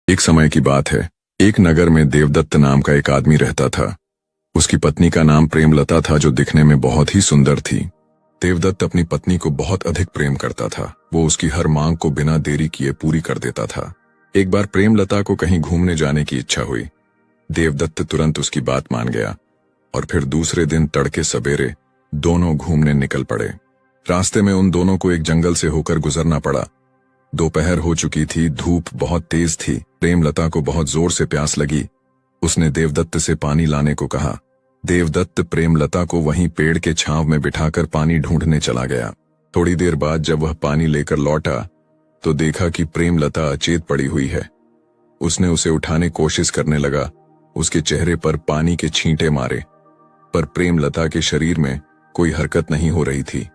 एक समय की बात है। एक नगर में देवदत्त नाम का एक आदमी रहता था। उसकी पत्नी का नाम प्रेमलता था, जो दिखने में बहुत ही सुंदर थी। देवदत्त अपनी पत्नी को बहुत अधिक प्रेम करता था। वो उसकी हर मांग को बिना देरी किए पूरी कर देता था। एक बार प्रेमलता को कहीं घूमने जाने की इच्छा हुई। देवदत्त तुरंत उसकी बात मान गया और फिर दूसरे दिन तड़के सवेरे दोनों घूमने निकल पड़े। रास्ते में उन दोनों को एक जंगल से होकर गुजरना पड़ा। दोपहर हो चुकी थी, धूप बहुत तेज थी। प्रेमलता को बहुत जोर से प्यास लगी। उसने देवदत्त से पानी लाने को कहा। देवदत्त प्रेमलता को वहीं पेड़ के छांव में बिठाकर पानी ढूंढने चला गया। थोड़ी देर बाद जब वह पानी लेकर लौटा तो देखा कि प्रेमलता अचेत पड़ी हुई है। उसने उसे उठाने की कोशिश करने लगा। उसके चेहरे पर पानी के छींटे मारे, पर प्रेमलता के शरीर में कोई हरकत नहीं हो रही थी,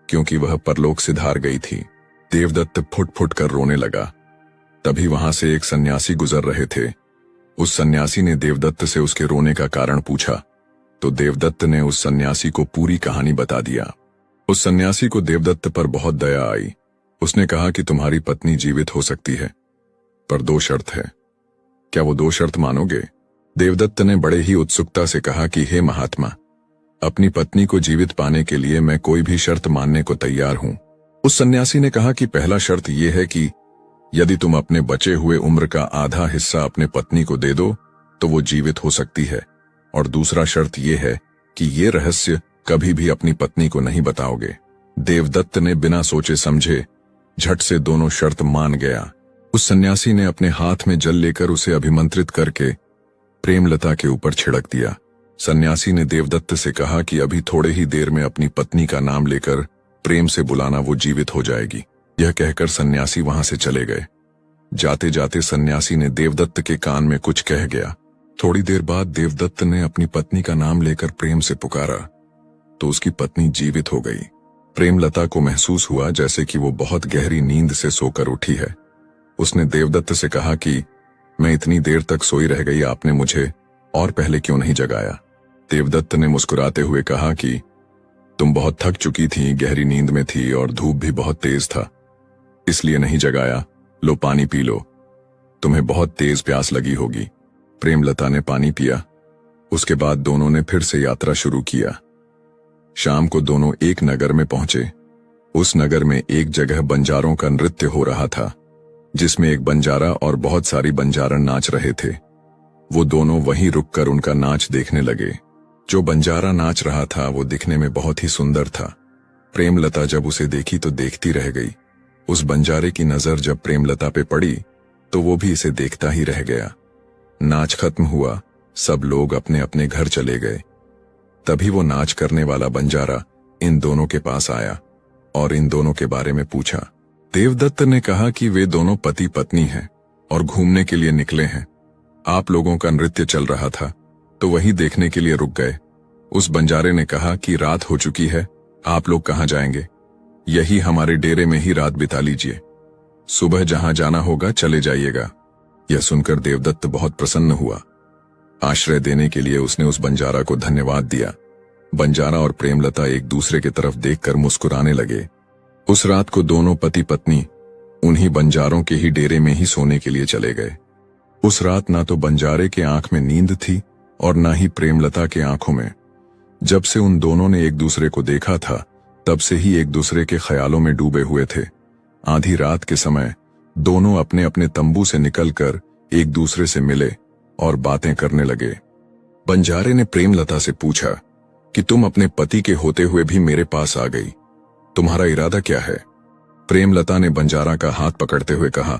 क्योंकि वह परलोक सिधार गई थी। देवदत्त फुट फुट कर रोने लगा। तभी वहां से एक सन्यासी गुजर रहे थे। उस सन्यासी ने देवदत्त से उसके रोने का कारण पूछा तो देवदत्त ने उस सन्यासी को पूरी कहानी बता दिया। उस सन्यासी को देवदत्त पर बहुत दया आई। उसने कहा कि तुम्हारी पत्नी जीवित हो सकती है, पर 2 शर्त है। क्या वो 2 शर्त मानोगे? देवदत्त ने बड़े ही उत्सुकता से कहा कि हे महात्मा, अपनी पत्नी को जीवित पाने के लिए मैं कोई भी शर्त मानने को तैयार हूं। उस सन्यासी ने कहा कि पहला शर्त यह है कि यदि तुम अपने बचे हुए उम्र का आधा हिस्सा अपने पत्नी को दे दो तो वो जीवित हो सकती है, और दूसरा शर्त यह है कि ये रहस्य कभी भी अपनी पत्नी को नहीं बताओगे। देवदत्त ने बिना सोचे समझे झट से दोनों शर्त मान गया। उस सन्यासी ने अपने हाथ में जल लेकर उसे अभिमंत्रित करके प्रेमलता के ऊपर छिड़क दिया। सन्यासी ने देवदत्त से कहा कि अभी थोड़े ही देर में अपनी पत्नी का नाम लेकर प्रेम से बुलाना, वो जीवित हो जाएगी। यह कहकर सन्यासी वहां से चले गए। जाते जाते सन्यासी ने देवदत्त के कान में कुछ कह गया। थोड़ी देर बाद देवदत्त ने अपनी पत्नी का नाम लेकर प्रेम से पुकारा तो उसकी पत्नी जीवित हो गई। प्रेमलता को महसूस हुआ जैसे कि वो बहुत गहरी नींद से सोकर उठी है। उसने देवदत्त से कहा कि मैं इतनी देर तक सोई रह गई, आपने मुझे और पहले क्यों नहीं जगाया? देवदत्त ने मुस्कुराते हुए कहा कि तुम बहुत थक चुकी थी, गहरी नींद में थी और धूप भी बहुत तेज था, इसलिए नहीं जगाया। लो पानी पी लो, तुम्हें बहुत तेज प्यास लगी होगी। प्रेमलता ने पानी पिया। उसके बाद दोनों ने फिर से यात्रा शुरू किया। शाम को दोनों एक नगर में पहुंचे। उस नगर में एक जगह बंजारों का नृत्य हो रहा था, जिसमें एक बंजारा और बहुत सारी बंजारन नाच रहे थे। वो दोनों वहीं रुककर उनका नाच देखने लगे। जो बंजारा नाच रहा था वो दिखने में बहुत ही सुंदर था। प्रेमलता जब उसे देखी तो देखती रह गई। उस बंजारे की नजर जब प्रेमलता पे पड़ी तो वो भी इसे देखता ही रह गया। नाच खत्म हुआ, सब लोग अपने अपने घर चले गए। तभी वो नाच करने वाला बंजारा इन दोनों के पास आया और इन दोनों के बारे में पूछा। देवदत्त ने कहा कि वे दोनों पति पत्नी हैं और घूमने के लिए निकले हैं। आप लोगों का नृत्य चल रहा था तो वही देखने के लिए रुक गए। उस बंजारे ने कहा कि रात हो चुकी है, आप लोग कहाँ जाएंगे? यही हमारे डेरे में ही रात बिता लीजिए, सुबह जहां जाना होगा चले जाइएगा। यह सुनकर देवदत्त बहुत प्रसन्न हुआ। आश्रय देने के लिए उसने उस बंजारा को धन्यवाद दिया। बंजारा और प्रेमलता एक दूसरे की तरफ देखकर मुस्कुराने लगे। उस रात को दोनों पति पत्नी उन्हीं बंजारों के ही डेरे में ही सोने के लिए चले गए। उस रात ना तो बंजारे के आंख में नींद थी और ना ही प्रेमलता के आंखों में। जब से उन दोनों ने एक दूसरे को देखा था तब से ही एक दूसरे के ख्यालों में डूबे हुए थे। आधी रात के समय दोनों अपने अपने तंबू से निकलकर एक दूसरे से मिले और बातें करने लगे। बंजारे ने प्रेमलता से पूछा कि तुम अपने पति के होते हुए भी मेरे पास आ गई, तुम्हारा इरादा क्या है? प्रेमलता ने बंजारा का हाथ पकड़ते हुए कहा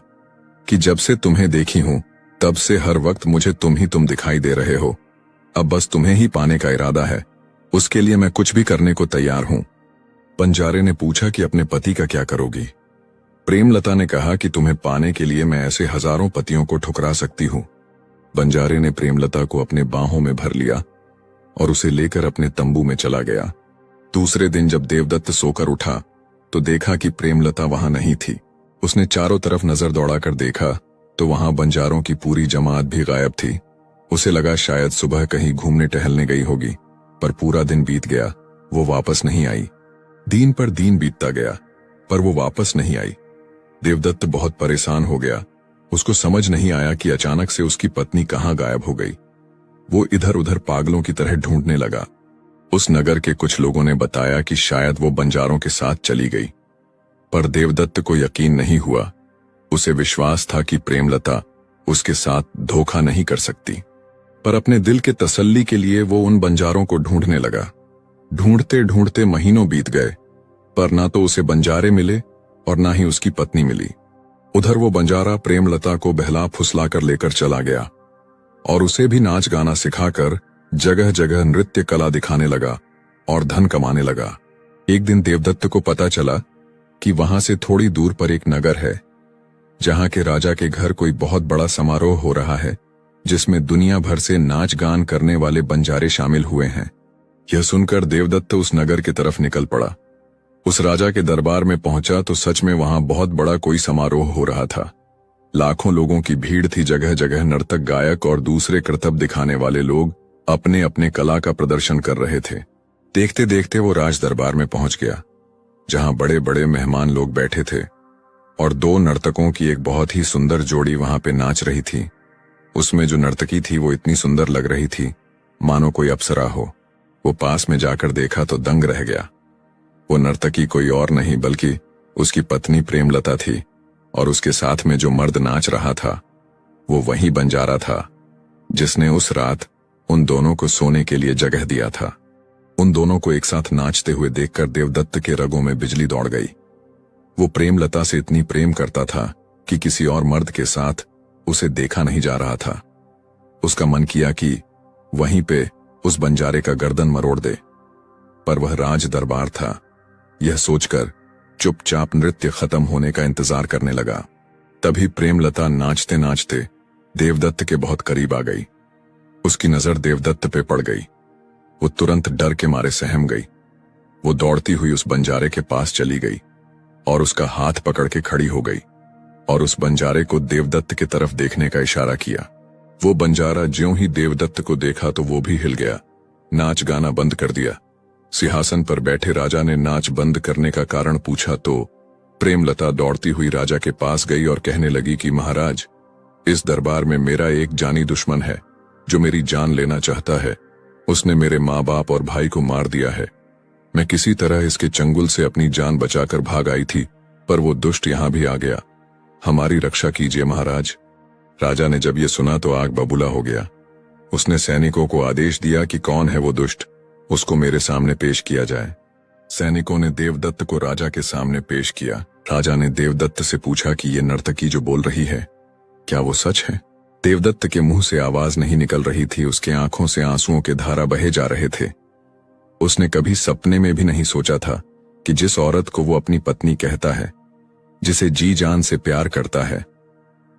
कि जब से तुम्हें देखी हूं तब से हर वक्त मुझे तुम दिखाई दे रहे हो। अब बस तुम्हें ही पाने का इरादा है, उसके लिए मैं कुछ भी करने को तैयार हूं। बंजारे ने पूछा कि अपने पति का क्या करोगी? प्रेमलता ने कहा कि तुम्हें पाने के लिए मैं ऐसे हजारों पतियों को ठुकरा सकती हूं। बंजारे ने प्रेमलता को अपने बाहों में भर लिया और उसे लेकर अपने तंबू में चला गया। दूसरे दिन जब देवदत्त सोकर उठा तो देखा कि प्रेमलता वहां नहीं थी। उसने चारों तरफ नजर दौड़ाकर देखा तो वहां बंजारों की पूरी जमात भी गायब थी। उसे लगा शायद सुबह कहीं घूमने टहलने गई होगी, पर पूरा दिन बीत गया, वो वापस नहीं आई। दिन पर दिन बीतता गया पर वो वापस नहीं आई। देवदत्त बहुत परेशान हो गया। उसको समझ नहीं आया कि अचानक से उसकी पत्नी कहाँ गायब हो गई। वो इधर उधर पागलों की तरह ढूंढने लगा। उस नगर के कुछ लोगों ने बताया कि शायद वो बंजारों के साथ चली गई, पर देवदत्त को यकीन नहीं हुआ। उसे विश्वास था कि प्रेमलता उसके साथ धोखा नहीं कर सकती। पर अपने दिल के तसल्ली के लिए वो उन बंजारों को ढूंढने लगा। ढूंढते ढूंढते महीनों बीत गए, पर ना तो उसे बंजारे मिले और ना ही उसकी पत्नी मिली। उधर वो बंजारा प्रेमलता को बहला फुसला कर लेकर चला गया और उसे भी नाच गाना सिखाकर जगह जगह नृत्य कला दिखाने लगा और धन कमाने लगा। एक दिन देवदत्त को पता चला कि वहां से थोड़ी दूर पर एक नगर है, जहां के राजा के घर कोई बहुत बड़ा समारोह हो रहा है, जिसमें दुनिया भर से नाच गान करने वाले बंजारे शामिल हुए हैं। यह सुनकर देवदत्त उस नगर की तरफ निकल पड़ा। उस राजा के दरबार में पहुंचा तो सच में वहां बहुत बड़ा कोई समारोह हो रहा था। लाखों लोगों की भीड़ थी। जगह जगह नर्तक, गायक और दूसरे करतब दिखाने वाले लोग अपने अपने कला का प्रदर्शन कर रहे थे। देखते देखते वो राज दरबार में पहुंच गया, जहां बड़े बड़े मेहमान लोग बैठे थे और दो नर्तकों की एक बहुत ही सुंदर जोड़ी वहां पे नाच रही थी। उसमें जो नर्तकी थी वो इतनी सुंदर लग रही थी मानो कोई अप्सरा हो। वो पास में जाकर देखा तो दंग रह गया। वो नर्तकी कोई और नहीं बल्कि उसकी पत्नी प्रेमलता थी, और उसके साथ में जो मर्द नाच रहा था वो वही बंजारा था जिसने उस रात उन दोनों को सोने के लिए जगह दिया था। उन दोनों को एक साथ नाचते हुए देखकर देवदत्त के रगों में बिजली दौड़ गई। वो प्रेमलता से इतनी प्रेम करता था कि किसी और मर्द के साथ उसे देखा नहीं जा रहा था। उसका मन किया कि वहीं पे उस बंजारे का गर्दन मरोड़ दे, पर वह राज दरबार था। यह सोचकर चुपचाप नृत्य खत्म होने का इंतजार करने लगा। तभी प्रेमलता नाचते नाचते देवदत्त के बहुत करीब आ गई। उसकी नजर देवदत्त पे पड़ गई। वो तुरंत डर के मारे सहम गई। वो दौड़ती हुई उस बंजारे के पास चली गई और उसका हाथ पकड़ के खड़ी हो गई और उस बंजारे को देवदत्त की तरफ देखने का इशारा किया। वो बंजारा ज्यों ही देवदत्त को देखा तो वो भी हिल गया, नाच गाना बंद कर दिया। सिंहासन पर बैठे राजा ने नाच बंद करने का कारण पूछा तो प्रेमलता दौड़ती हुई राजा के पास गई और कहने लगी कि महाराज, इस दरबार में मेरा एक जानी दुश्मन है जो मेरी जान लेना चाहता है। उसने मेरे माँ बाप और भाई को मार दिया है। मैं किसी तरह इसके चंगुल से अपनी जान बचाकर भाग आई थी, पर वो दुष्ट यहां भी आ गया। हमारी रक्षा कीजिए महाराज। राजा ने जब ये सुना तो आग बबूला हो गया। उसने सैनिकों को आदेश दिया कि कौन है वो दुष्ट, उसको मेरे सामने पेश किया जाए। सैनिकों ने देवदत्त को राजा के सामने पेश किया। राजा ने देवदत्त से पूछा कि ये नर्तकी जो बोल रही है क्या वो सच है? देवदत्त के मुंह से आवाज नहीं निकल रही थी, उसके आंखों से आंसुओं के धारा बहे जा रहे थे। उसने कभी सपने में भी नहीं सोचा था कि जिस औरत को वो अपनी पत्नी कहता है, जिसे जी जान से प्यार करता है,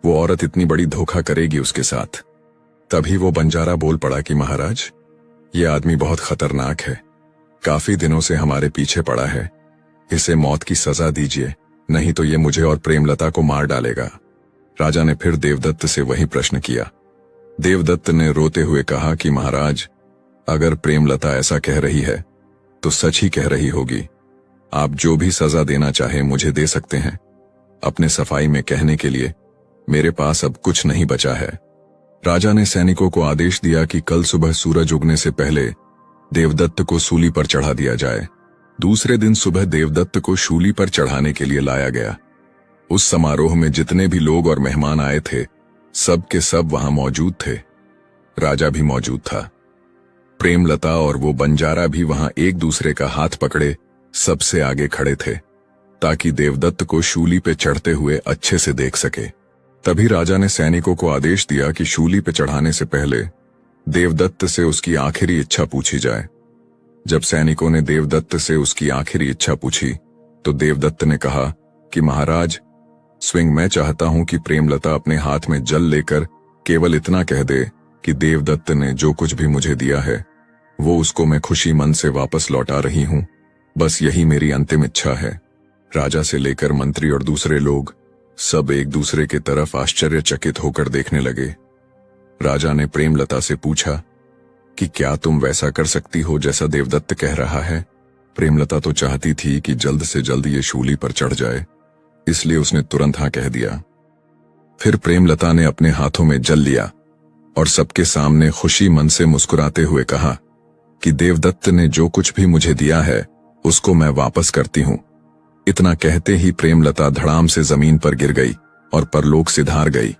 वो औरत इतनी बड़ी धोखा करेगी उसके साथ। तभी वो बंजारा बोल पड़ा कि महाराज, ये आदमी बहुत खतरनाक है, काफी दिनों से हमारे पीछे पड़ा है। इसे मौत की सजा दीजिए, नहीं तो ये मुझे और प्रेमलता को मार डालेगा। राजा ने फिर देवदत्त से वही प्रश्न किया। देवदत्त ने रोते हुए कहा कि महाराज, अगर प्रेमलता ऐसा कह रही है तो सच ही कह रही होगी। आप जो भी सजा देना चाहे मुझे दे सकते हैं। अपने सफाई में कहने के लिए मेरे पास अब कुछ नहीं बचा है। राजा ने सैनिकों को आदेश दिया कि कल सुबह सूरज उगने से पहले देवदत्त को सूली पर चढ़ा दिया जाए। दूसरे दिन सुबह देवदत्त को शूली पर चढ़ाने के लिए लाया गया। उस समारोह में जितने भी लोग और मेहमान आए थे, सब के सब वहां मौजूद थे। राजा भी मौजूद था। प्रेमलता और वो बंजारा भी वहां एक दूसरे का हाथ पकड़े सबसे आगे खड़े थे, ताकि देवदत्त को शूली पे चढ़ते हुए अच्छे से देख सके। तभी राजा ने सैनिकों को आदेश दिया कि शूली पे चढ़ाने से पहले देवदत्त से उसकी आखिरी इच्छा पूछी जाए। जब सैनिकों ने देवदत्त से उसकी आखिरी इच्छा पूछी तो देवदत्त ने कहा कि महाराज, स्विंग मैं चाहता हूं कि प्रेमलता अपने हाथ में जल लेकर केवल इतना कह दे कि देवदत्त ने जो कुछ भी मुझे दिया है वो उसको मैं खुशी मन से वापस लौटा रही हूं। बस यही मेरी अंतिम इच्छा है। राजा से लेकर मंत्री और दूसरे लोग सब एक दूसरे की तरफ आश्चर्यचकित होकर देखने लगे। राजा ने प्रेमलता से पूछा कि क्या तुम वैसा कर सकती हो जैसा देवदत्त कह रहा है? प्रेमलता तो चाहती थी कि जल्द से जल्द ये शूली पर चढ़ जाए, इसलिए उसने तुरंत हाँ कह दिया। फिर प्रेमलता ने अपने हाथों में जल लिया और सबके सामने खुशी मन से मुस्कुराते हुए कहा कि देवदत्त ने जो कुछ भी मुझे दिया है उसको मैं वापस करती हूं। इतना कहते ही प्रेमलता धड़ाम से जमीन पर गिर गई और परलोक सिधार गई।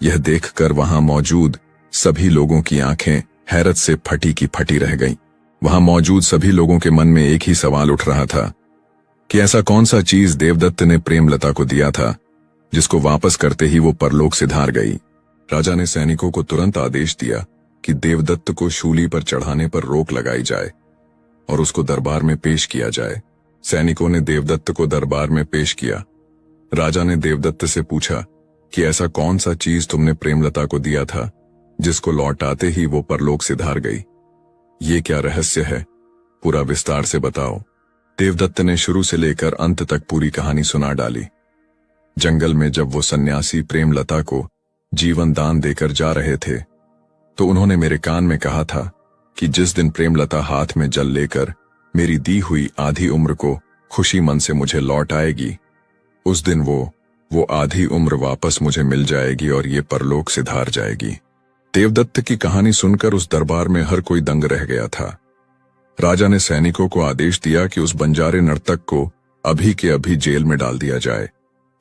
यह देखकर वहां मौजूद सभी लोगों की आंखें हैरत से फटी की फटी रह गईं। वहां मौजूद सभी लोगों के मन में एक ही सवाल उठ रहा था कि ऐसा कौन सा चीज देवदत्त ने प्रेमलता को दिया था जिसको वापस करते ही वो परलोक सिधार गई। राजा ने सैनिकों को तुरंत आदेश दिया कि देवदत्त को शूली पर चढ़ाने पर रोक लगाई जाए और उसको दरबार में पेश किया जाए। सैनिकों ने देवदत्त को दरबार में पेश किया। राजा ने देवदत्त से पूछा कि ऐसा कौन सा चीज तुमने प्रेमलता को दिया था जिसको लौटाते ही वो परलोक सिधार गई। ये क्या रहस्य है, पूरा विस्तार से बताओ। देवदत्त ने शुरू से लेकर अंत तक पूरी कहानी सुना डाली। जंगल में जब वो सन्यासी प्रेमलता को जीवन दान देकर जा रहे थे तो उन्होंने मेरे कान में कहा था कि जिस दिन प्रेमलता हाथ में जल लेकर मेरी दी हुई आधी उम्र को खुशी मन से मुझे लौट आएगी, उस दिन वो आधी उम्र वापस मुझे मिल जाएगी और ये परलोक सिधार जाएगी। देवदत्त की कहानी सुनकर उस दरबार में हर कोई दंग रह गया था। राजा ने सैनिकों को आदेश दिया कि उस बंजारे नर्तक को अभी के अभी जेल में डाल दिया जाए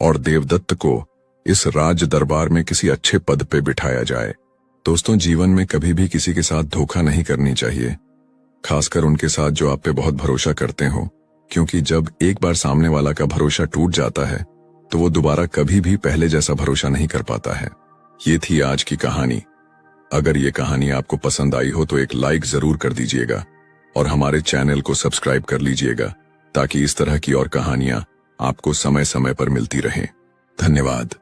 और देवदत्त को इस राज दरबार में किसी अच्छे पद पे बिठाया जाए। दोस्तों, जीवन में कभी भी किसी के साथ धोखा नहीं करनी चाहिए, खासकर उनके साथ जो आप पे बहुत भरोसा करते हो, क्योंकि जब एक बार सामने वाला का भरोसा टूट जाता है तो वो दोबारा कभी भी पहले जैसा भरोसा नहीं कर पाता है। ये थी आज की कहानी। अगर ये कहानी आपको पसंद आई हो तो एक लाइक जरूर कर दीजिएगा और हमारे चैनल को सब्सक्राइब कर लीजिएगा ताकि इस तरह की और कहानियां आपको समय समय पर मिलती रहें। धन्यवाद।